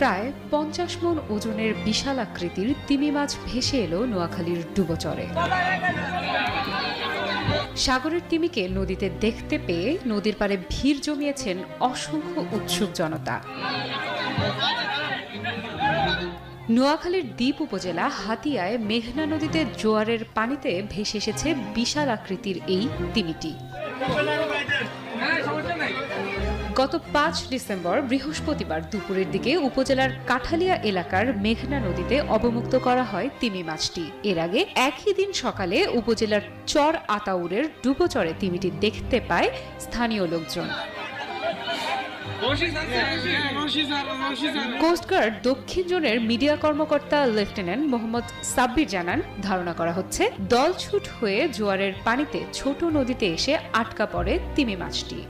প্রায় ৫০ মণ ওজনের বিশাল আকৃতির তিমি মাছ ভেসে এলো নোয়াখালীর ডুবোচরে। সাগরের তিমিকে নদীতে দেখতে পেয়ে নদীর পাড়ে ভিড় জমিয়েছেন অসংখ্য উৎসুক জনতা। নোয়াখালীর দ্বীপ উপজেলা হাতিয়ায় মেঘনা নদীতে জোয়ারের পানিতে ভেসে এসেছে বিশাল আকৃতির এই তিমিটি। গত ৫ ডিসেম্বর বৃহস্পতিবার দুপুরের দিকে উপজেলার কাঠালিয়া এলাকার মেঘনা নদীতে অবমুক্ত করা হয় তিমি মাছটি। এর আগে একই দিন সকালে উপজেলার চর আতাউরের ডুবোচরে তিমিটি দেখতে পায় স্থানীয় লোকজন। কোস্টগার্ড দক্ষিণ জোনের মিডিয়া কর্মকর্তা লেফটেন্যান্ট মোহাম্মদ সাব্বির জানান, ধারণা করা হচ্ছে দলছুট হয়ে জোয়ারের পানিতে ছোট নদীতে এসে আটকা পড়ে তিমি মাছটি।